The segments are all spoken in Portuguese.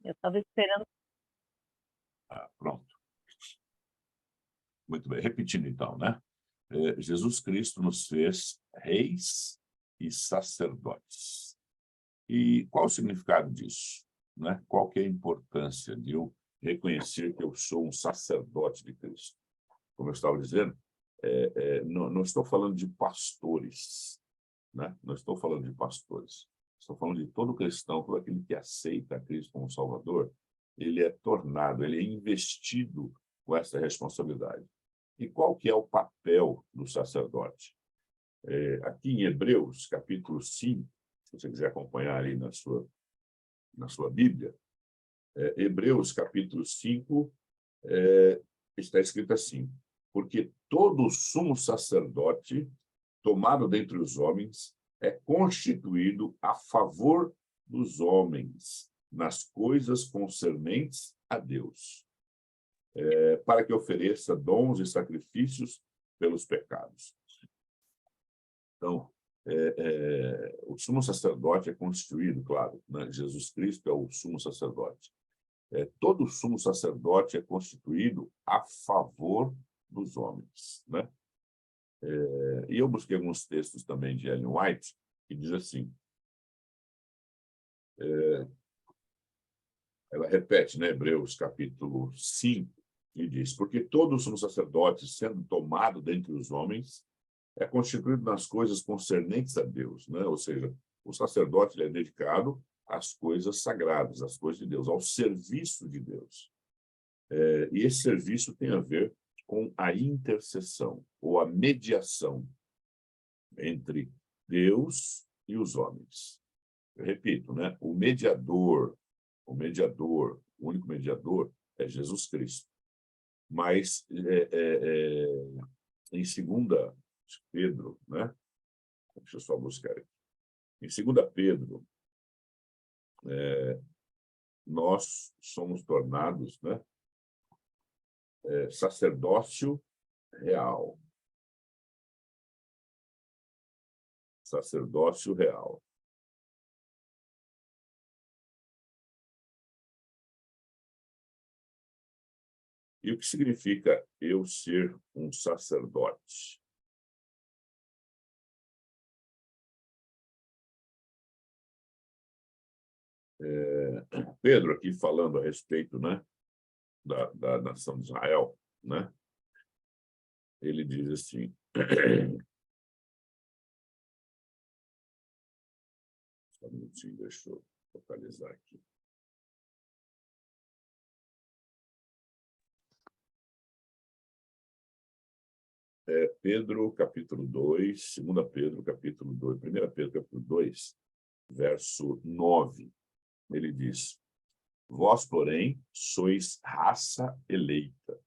Eu estava esperando. Pronto. Muito bem. Repetindo, então, né? Jesus Cristo nos fez reis e sacerdotes. E qual o significado disso? Né? Qual que é a importância de eu reconhecer que eu sou um sacerdote de Cristo? Como eu estava dizendo, não estou falando de pastores, né? Não estou falando de pastores. Estou falando de todo cristão, todo aquele que aceita a Cristo como Salvador, ele é tornado, ele é investido com essa responsabilidade. E qual que é o papel do sacerdote? Aqui em Hebreus, capítulo 5, se você quiser acompanhar ali na sua Bíblia, Hebreus, capítulo 5, está escrito assim: porque todo sumo sacerdote, tomado dentre os homens, é constituído a favor dos homens, nas coisas concernentes a Deus, para que ofereça dons e sacrifícios pelos pecados. Então, o sumo sacerdote é constituído, claro, né? Jesus Cristo é o sumo sacerdote. Todo sumo sacerdote é constituído a favor dos homens, né? E eu busquei alguns textos também de Ellen White, que diz assim, ela repete, né, Hebreus capítulo 5, e diz: porque todo sumo sacerdote, sendo tomado dentre os homens, é constituído nas coisas concernentes a Deus, né? Ou seja, o sacerdote ele é dedicado às coisas sagradas, às coisas de Deus, ao serviço de Deus. E esse serviço tem a ver com a intercessão, ou a mediação entre Deus e os homens. Eu repito, né? O único mediador é Jesus Cristo. Mas em 2 Pedro, né? Deixa eu só buscar aqui. Em 2 Pedro, nós somos tornados, né, sacerdócio real. Sacerdócio real. E o que significa eu ser um sacerdote? Pedro, aqui falando a respeito, né, da nação de Israel, né, ele diz assim, só um minutinho, deixa eu focalizar aqui. Pedro, capítulo 2, 2 Pedro, capítulo 2, 1 Pedro, capítulo 2, verso 9, ele diz: vós, porém, sois raça eleita,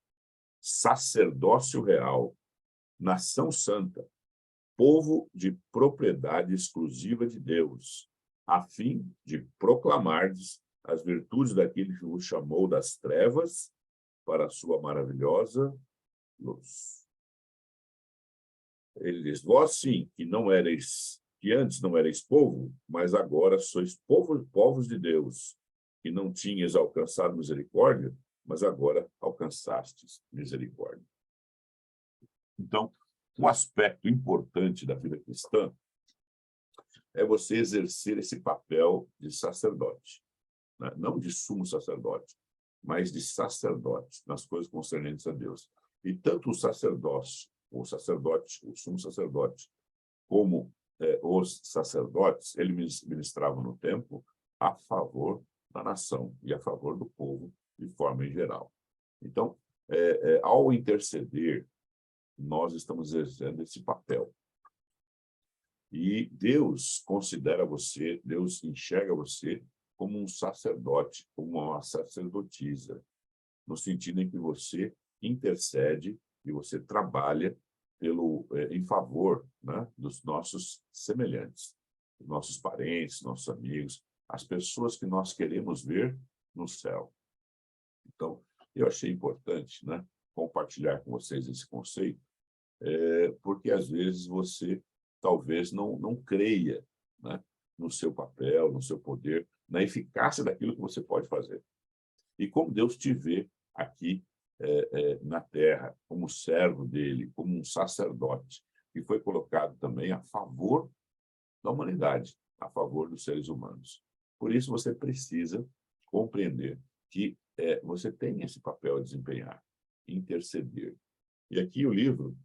sacerdócio real, nação santa, povo de propriedade exclusiva de Deus, a fim de proclamardes as virtudes daquele que vos chamou das trevas para a sua maravilhosa luz. Ele diz: vós sim, que antes não erais povo, mas agora sois povos de Deus, que não tinhas alcançado misericórdia, mas agora alcançastes misericórdia. Então, um aspecto importante da vida cristã é você exercer esse papel de sacerdote, né? Não de sumo sacerdote, mas de sacerdote nas coisas concernentes a Deus. E tanto o sacerdócio, o sumo sacerdote, como os sacerdotes, eles ministravam no templo a favor da nação e a favor do povo de forma em geral. Então, ao interceder, nós estamos exercendo esse papel. E Deus considera você, Deus enxerga você como um sacerdote, como uma sacerdotisa, no sentido em que você intercede e você trabalha em favor, né, dos nossos semelhantes, dos nossos parentes, nossos amigos, as pessoas que nós queremos ver no céu. Então, eu achei importante, né, compartilhar com vocês esse conceito, porque às vezes você talvez não creia, né, no seu papel, no seu poder, na eficácia daquilo que você pode fazer. E como Deus te vê aqui na terra, como servo dele, como um sacerdote, que foi colocado também a favor da humanidade, a favor dos seres humanos. Por isso, você precisa compreender que você tem esse papel a desempenhar, interceder. E aqui o livro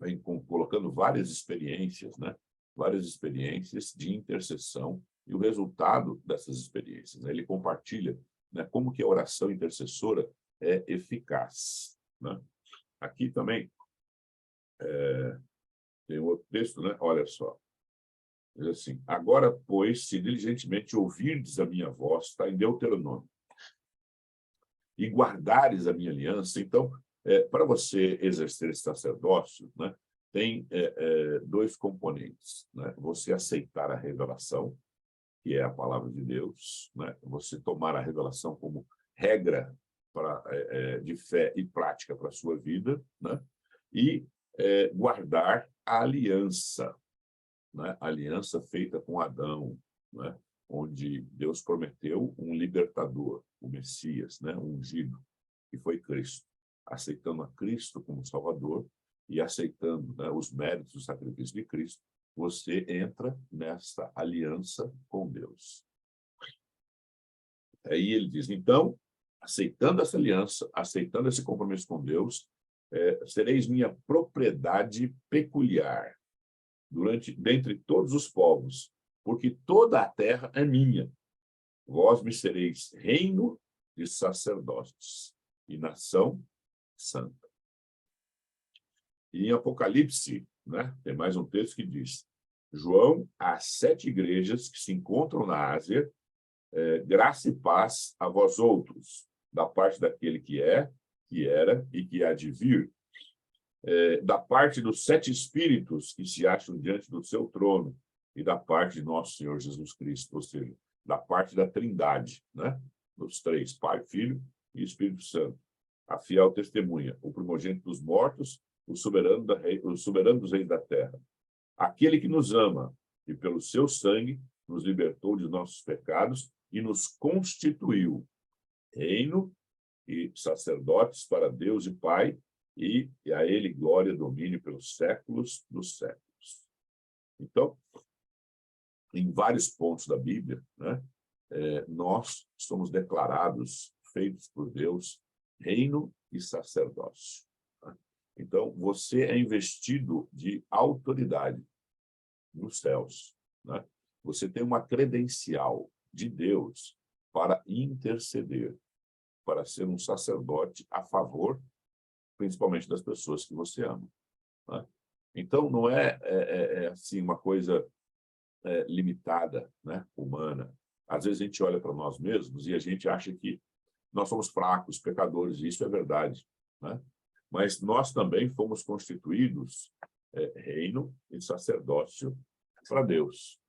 vem colocando várias experiências, né? Várias experiências de intercessão e o resultado dessas experiências, né? Ele compartilha, né, como que a oração intercessora é eficaz, né? Aqui também tem outro texto, né? Olha só. Diz assim: agora, pois, se diligentemente ouvirdes a minha voz, está em Deuteronômio, e guardares a minha aliança. Então, para você exercer esse sacerdócio, né, tem dois componentes, né? Você aceitar a revelação, que é a palavra de Deus, né? Você tomar a revelação como regra de fé e prática para a sua vida, né? E guardar a aliança, né? A aliança feita com Adão, né? Onde Deus prometeu um libertador, o Messias, né? Um ungido, que foi Cristo. Aceitando a Cristo como Salvador e aceitando, né, os méritos do sacrifício de Cristo, você entra nessa aliança com Deus. Aí ele diz, então, aceitando essa aliança, aceitando esse compromisso com Deus, sereis minha propriedade peculiar dentre todos os povos, porque toda a terra é minha. Vós me sereis reino de sacerdotes e nação santa. E em Apocalipse, né, tem mais um texto que diz: João, às 7 igrejas que se encontram na Ásia, graça e paz a vós outros, da parte daquele que é, que era e que há de vir, da parte dos 7 espíritos que se acham diante do seu trono e da parte de nosso Senhor Jesus Cristo, ou seja, da parte da Trindade, né? Dos 3, Pai, Filho e Espírito Santo. A fiel testemunha, o primogênito dos mortos, o soberano dos reis da terra. Aquele que nos ama e pelo seu sangue nos libertou de nossos pecados e nos constituiu reino e sacerdotes para Deus e Pai, e a ele glória e domínio pelos séculos dos séculos. Então, em vários pontos da Bíblia, né, nós somos declarados, feitos por Deus, reino e sacerdócio. Né? Então, você é investido de autoridade nos céus. Né? Você tem uma credencial de Deus para interceder, para ser um sacerdote a favor, principalmente das pessoas que você ama. Né? Então, não é assim, uma coisa limitada, né, humana. Às vezes a gente olha para nós mesmos e a gente acha que nós somos fracos, pecadores, e isso é verdade. Né? Mas nós também fomos constituídos reino e sacerdócio para Deus.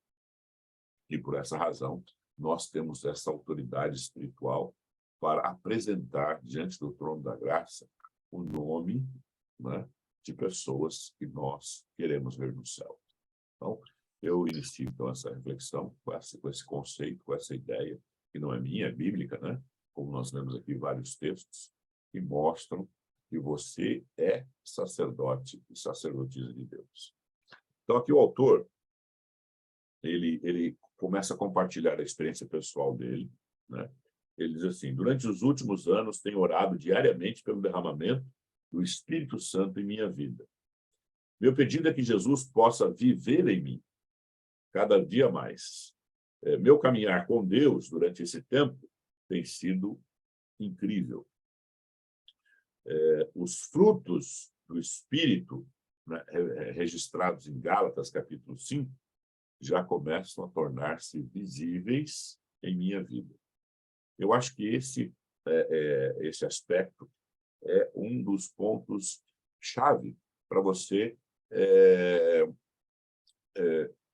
E por essa razão, nós temos essa autoridade espiritual para apresentar diante do trono da graça o nome, né, de pessoas que nós queremos ver no céu. Então, eu inicio então essa reflexão com esse conceito, com essa ideia, que não é minha, é bíblica, né? Como nós lemos aqui vários textos que mostram que você é sacerdote e sacerdotisa de Deus. Então, aqui o autor, ele começa a compartilhar a experiência pessoal dele, né? Ele diz assim: durante os últimos anos, tenho orado diariamente pelo derramamento do Espírito Santo em minha vida. Meu pedido é que Jesus possa viver em mim cada dia mais. Meu caminhar com Deus durante esse tempo tem sido incrível. Os frutos do Espírito, né, registrados em Gálatas, capítulo 5, já começam a tornar-se visíveis em minha vida. Eu acho que esse aspecto é um dos pontos-chave para você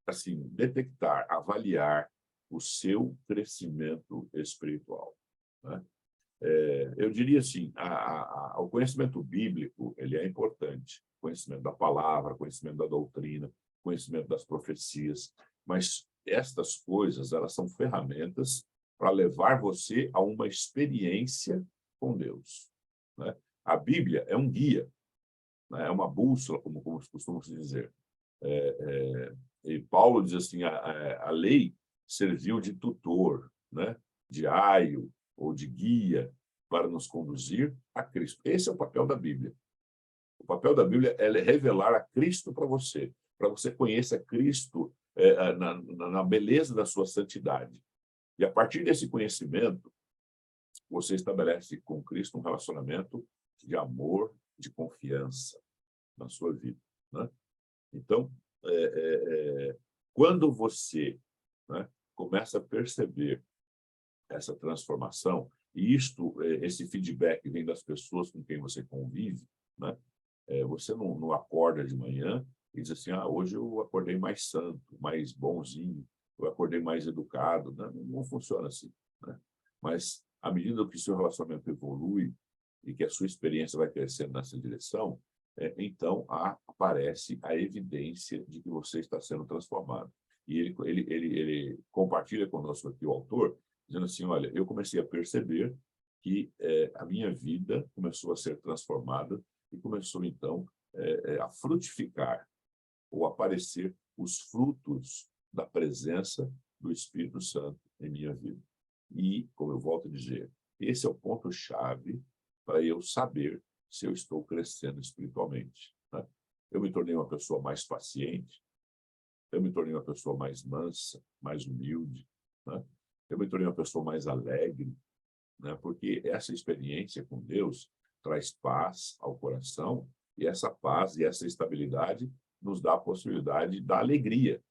assim, detectar, avaliar o seu crescimento espiritual. Né? Eu diria assim, o conhecimento bíblico ele é importante, conhecimento da palavra, conhecimento da doutrina, conhecimento das profecias, mas estas coisas, elas são ferramentas para levar você a uma experiência com Deus, né? A Bíblia é um guia, né? É uma bússola, como costuma se dizer. E Paulo diz assim, a lei serviu de tutor, né? De aio ou de guia para nos conduzir a Cristo. Esse é o papel da Bíblia. O papel da Bíblia é revelar a Cristo para você conheça Cristo na beleza da sua santidade. E a partir desse conhecimento, você estabelece com Cristo um relacionamento de amor, de confiança na sua vida, né? Então, quando você, né, começa a perceber essa transformação, e esse feedback vem das pessoas com quem você convive, né? Você não acorda de manhã e diz assim, hoje eu acordei mais santo, mais bonzinho, eu acordei mais educado. Não funciona assim, né? Mas, à medida que o seu relacionamento evolui e que a sua experiência vai crescendo nessa direção, então aparece a evidência de que você está sendo transformado. E ele compartilha conosco aqui, o autor, dizendo assim, olha, eu comecei a perceber que a minha vida começou a ser transformada e começou, então, a frutificar ou aparecer os frutos da presença do Espírito Santo em minha vida. E, como eu volto a dizer, esse é o ponto-chave para eu saber se eu estou crescendo espiritualmente, né? Eu me tornei uma pessoa mais paciente, eu me tornei uma pessoa mais mansa, mais humilde, né? Eu me tornei uma pessoa mais alegre, né? Porque essa experiência com Deus traz paz ao coração, e essa paz e essa estabilidade nos dá a possibilidade da alegria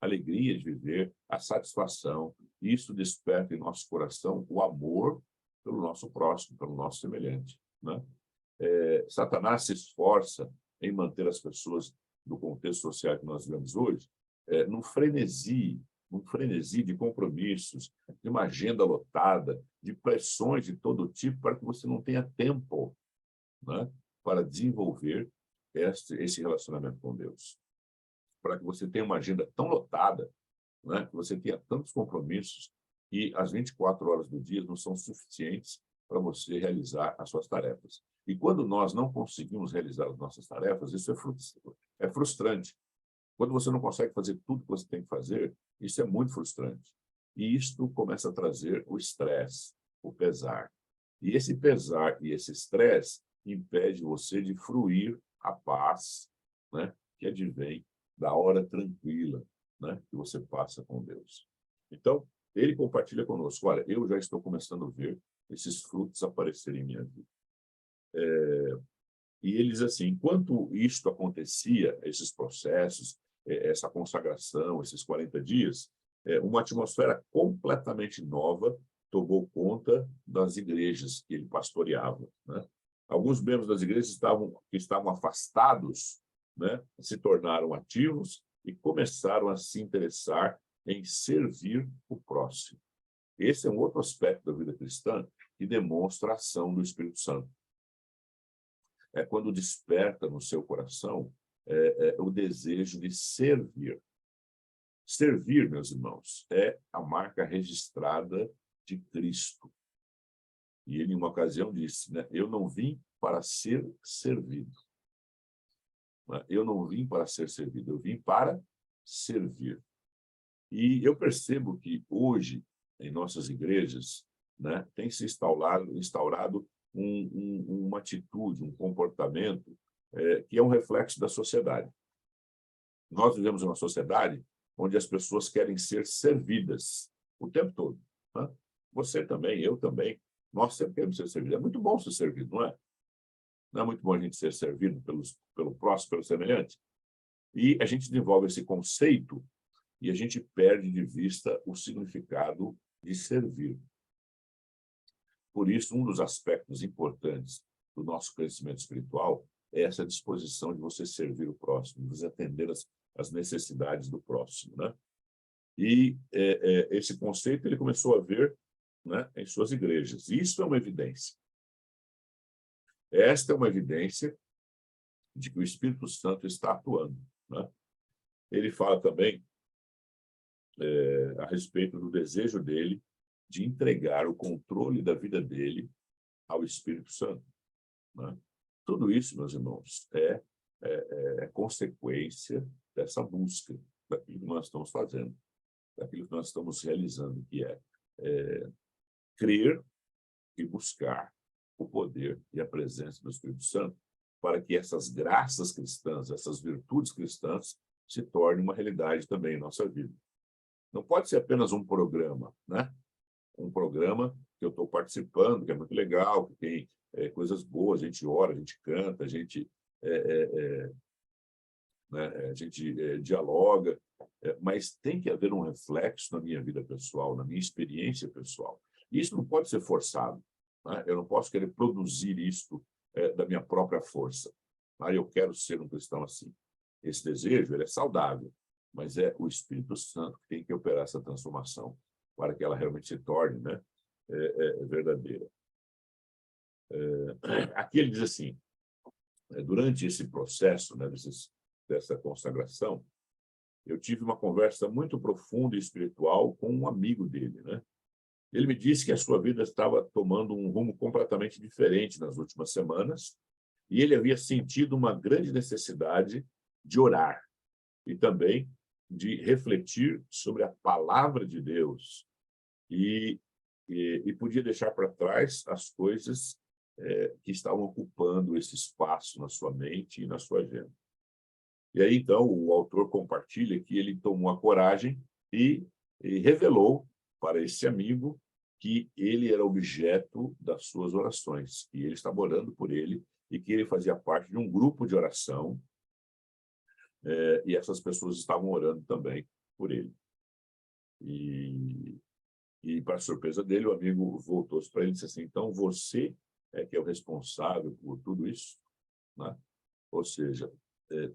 de viver, a satisfação. Isso desperta em nosso coração o amor pelo nosso próximo, pelo nosso semelhante, né? Satanás se esforça em manter as pessoas do contexto social que nós vivemos hoje num frenesi de compromissos, de uma agenda lotada, de pressões de todo tipo, para que você não tenha tempo, né, para desenvolver esse relacionamento com Deus. Para que você tenha uma agenda tão lotada, né, que você tenha tantos compromissos, e as 24 horas do dia não são suficientes para você realizar as suas tarefas. E quando nós não conseguimos realizar as nossas tarefas, isso é frustrante. Quando você não consegue fazer tudo que você tem que fazer, isso é muito frustrante. E isto começa a trazer o estresse, o pesar. E esse pesar e esse estresse impede você de fruir a paz, né, que advém da hora tranquila, né, que você passa com Deus. Então, ele compartilha conosco, olha, eu já estou começando a ver esses frutos aparecerem em minha vida. E ele diz assim, enquanto isto acontecia, esses processos, essa consagração, esses 40 dias, uma atmosfera completamente nova tomou conta das igrejas que ele pastoreava, né? Alguns membros das igrejas que estavam afastados, né, se tornaram ativos e começaram a se interessar em servir o próximo. Esse é um outro aspecto da vida cristã que demonstra a ação do Espírito Santo. É quando desperta no seu coração o desejo de servir. Servir, meus irmãos, é a marca registrada de Cristo. E ele, em uma ocasião, disse, né, eu não vim para ser servido. Eu não vim para ser servido, eu vim para servir. E eu percebo que hoje, em nossas igrejas, né, tem se instaurado uma atitude, um comportamento que é um reflexo da sociedade. Nós vivemos uma sociedade onde as pessoas querem ser servidas o tempo todo, né? Você também, eu também, nós sempre queremos ser servidos. É muito bom ser servido, não é? Não é muito bom a gente ser servido pelo próximo, pelo semelhante? E a gente desenvolve esse conceito e a gente perde de vista o significado de servir. Por isso, um dos aspectos importantes do nosso crescimento espiritual é essa disposição de você servir o próximo, de você atender as necessidades do próximo, né? E esse conceito ele começou a ver, né, em suas igrejas. E isso é uma evidência. Esta é uma evidência de que o Espírito Santo está atuando, né? Ele fala também a respeito do desejo dele de entregar o controle da vida dele ao Espírito Santo, né? Tudo isso, meus irmãos, é consequência dessa busca, daquilo que nós estamos fazendo, daquilo que nós estamos realizando, que é crer e buscar o poder e a presença do Espírito Santo para que essas graças cristãs, essas virtudes cristãs, se tornem uma realidade também em nossa vida. Não pode ser apenas um programa, né? Um programa que eu estou participando, que é muito legal, que tem coisas boas, a gente ora, a gente canta, a gente dialoga, mas tem que haver um reflexo na minha vida pessoal, na minha experiência pessoal. E isso não pode ser forçado, né? Eu não posso querer produzir isto da minha própria força. Eu quero ser um cristão assim. Esse desejo, ele é saudável, mas é o Espírito Santo que tem que operar essa transformação para que ela realmente se torne, né, verdadeira. Aqui ele diz assim, durante esse processo, né, dessa consagração, eu tive uma conversa muito profunda e espiritual com um amigo dele, né? Ele me disse que a sua vida estava tomando um rumo completamente diferente nas últimas semanas e ele havia sentido uma grande necessidade de orar e também de refletir sobre a palavra de Deus e podia deixar para trás as coisas que estavam ocupando esse espaço na sua mente e na sua agenda. E aí, então, o autor compartilha que ele tomou a coragem e revelou para esse amigo que ele era objeto das suas orações, que ele estava orando por ele e que ele fazia parte de um grupo de oração, e essas pessoas estavam orando também por ele. E para surpresa dele, o amigo voltou-se para ele e disse assim, então você é que é o responsável por tudo isso, né? Ou seja,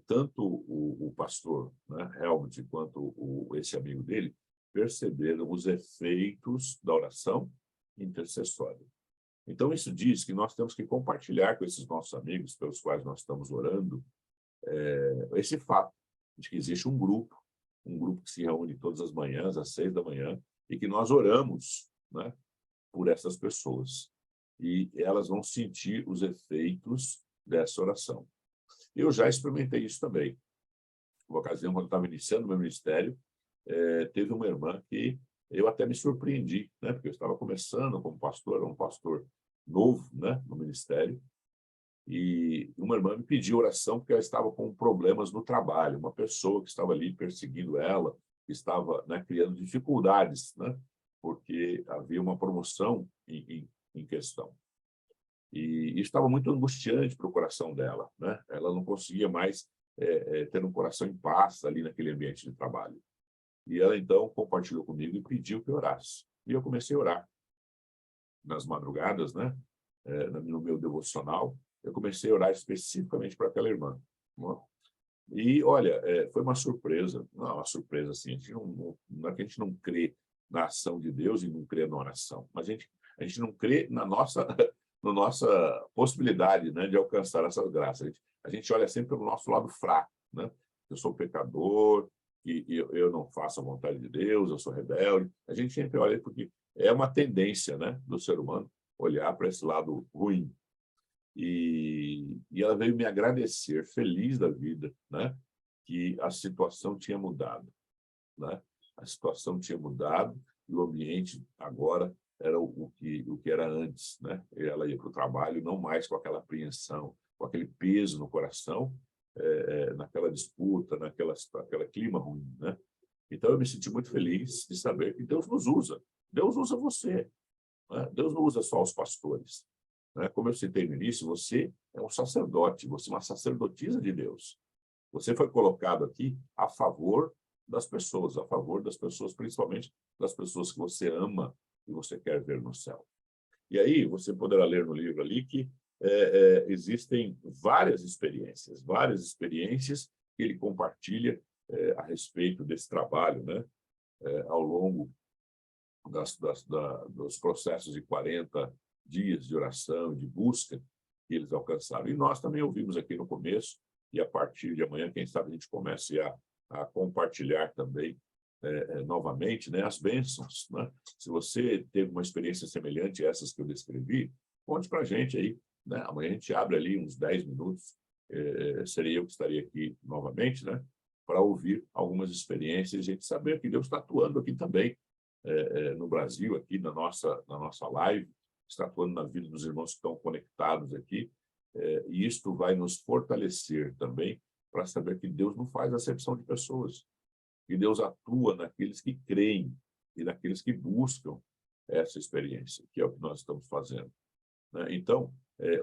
tanto o pastor, né, Helmut, quanto esse amigo dele, perceberam os efeitos da oração intercessória. Então, isso diz que nós temos que compartilhar com esses nossos amigos pelos quais nós estamos orando, esse fato de que existe um grupo que se reúne todas as manhãs, às 6 da manhã, e que nós oramos, né, por essas pessoas. E elas vão sentir os efeitos dessa oração. Eu já experimentei isso também. Uma ocasião, quando eu estava iniciando o meu ministério, teve uma irmã que eu até me surpreendi, né, porque eu estava começando como pastor, era um pastor novo, né, no ministério, e uma irmã me pediu oração porque ela estava com problemas no trabalho, uma pessoa que estava ali perseguindo ela, que estava, né, criando dificuldades, né, porque havia uma promoção em questão. E isso estava muito angustiante para o coração dela, né? Ela não conseguia mais ter um coração em paz ali naquele ambiente de trabalho. E ela, então, compartilhou comigo e pediu que eu orasse. E eu comecei a orar. Nas madrugadas, né? No meu devocional, eu comecei a orar especificamente para aquela irmã. E, olha, foi uma surpresa. Não, uma surpresa, assim. Não é que a gente não crê na ação de Deus e não crê na oração, mas a gente não crê na nossa possibilidade, né, de alcançar essas graças. A gente olha sempre pelo nosso lado fraco, né? Eu sou pecador, e eu não faço a vontade de Deus, eu sou rebelde. A gente sempre olha porque é uma tendência, né, do ser humano olhar para esse lado ruim. E ela veio me agradecer, feliz da vida, né, que a situação tinha mudado, né? A situação tinha mudado e o ambiente agora era o que era antes, né? Ela ia para o trabalho não mais com aquela apreensão, com aquele peso no coração, naquela disputa, naquele clima ruim, né? Então eu me senti muito feliz de saber que Deus nos usa. Deus usa você, né? Deus não usa só os pastores, né? Como eu citei no início, você é um sacerdote, você é uma sacerdotisa de Deus. Você foi colocado aqui a favor das pessoas, principalmente das pessoas que você ama e você quer ver no céu. E aí você poderá ler no livro ali que existem várias experiências que ele compartilha a respeito desse trabalho, né? Ao longo dos processos de 40 dias de oração, de busca que eles alcançaram. E nós também ouvimos aqui no começo, e a partir de amanhã, quem sabe a gente comece a compartilhar também novamente, né, as bênçãos, né? Se você teve uma experiência semelhante a essas que eu descrevi, conte para a gente aí, né? Amanhã a gente abre ali uns 10 minutos, seria eu que estaria aqui novamente, né? Para ouvir algumas experiências e a gente saber que Deus está atuando aqui também, no Brasil, aqui na nossa live, está atuando na vida dos irmãos que estão conectados aqui, e isto vai nos fortalecer também para saber que Deus não faz acepção de pessoas, que Deus atua naqueles que creem e naqueles que buscam essa experiência, que é o que nós estamos fazendo, né? Então,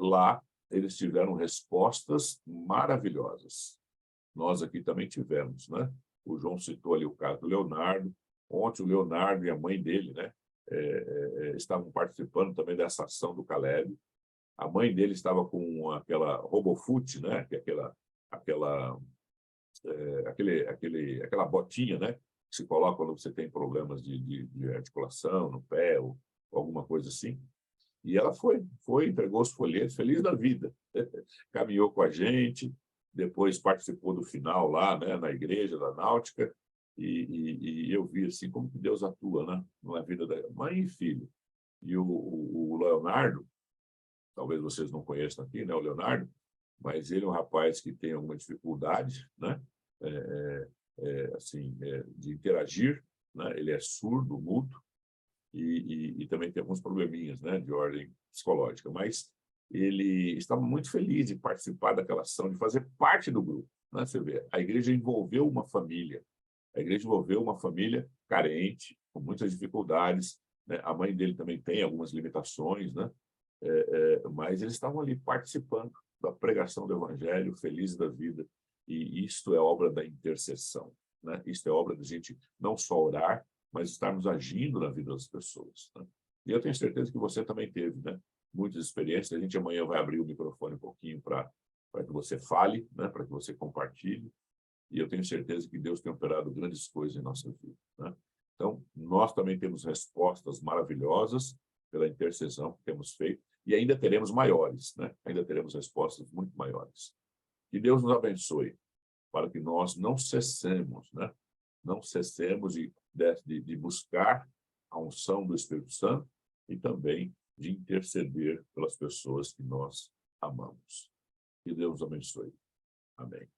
lá eles tiveram respostas maravilhosas. Nós aqui também tivemos, né? O João citou ali o caso do Leonardo. Ontem o Leonardo e a mãe dele, né, estavam participando também dessa ação do Caleb. A mãe dele estava com aquela RoboFoot, né, que é aquela botinha, né, que se coloca quando você tem problemas de articulação no pé ou alguma coisa assim. E ela foi, entregou os folhetos, feliz da vida. Caminhou com a gente, depois participou do final lá, né, na igreja da Náutica, e eu vi assim como que Deus atua, né, na vida da mãe e filho. E o Leonardo, talvez vocês não conheçam aqui, né, o Leonardo, mas ele é um rapaz que tem alguma dificuldade, né, de interagir, né, ele é surdo, mudo, e também tem alguns probleminhas, né, de ordem psicológica, mas ele estava muito feliz de participar daquela ação, de fazer parte do grupo, né? Você vê, a igreja envolveu uma família, carente, com muitas dificuldades, né? A mãe dele também tem algumas limitações, né? Mas eles estavam ali participando da pregação do evangelho, felizes da vida, e isto é obra da intercessão, né? Isto é obra da gente não só orar, mas estarmos agindo na vida das pessoas, né? E eu tenho certeza que você também teve, né, muitas experiências. A gente amanhã vai abrir o microfone um pouquinho para que você fale, né, para que você compartilhe, e eu tenho certeza que Deus tem operado grandes coisas em nossa vida, né? Então, nós também temos respostas maravilhosas pela intercessão que temos feito, e ainda teremos maiores, né? Ainda teremos respostas muito maiores. Que Deus nos abençoe, para que nós não cessemos, né? Não cessemos de buscar a unção do Espírito Santo e também de interceder pelas pessoas que nós amamos. Que Deus nos abençoe. Amém.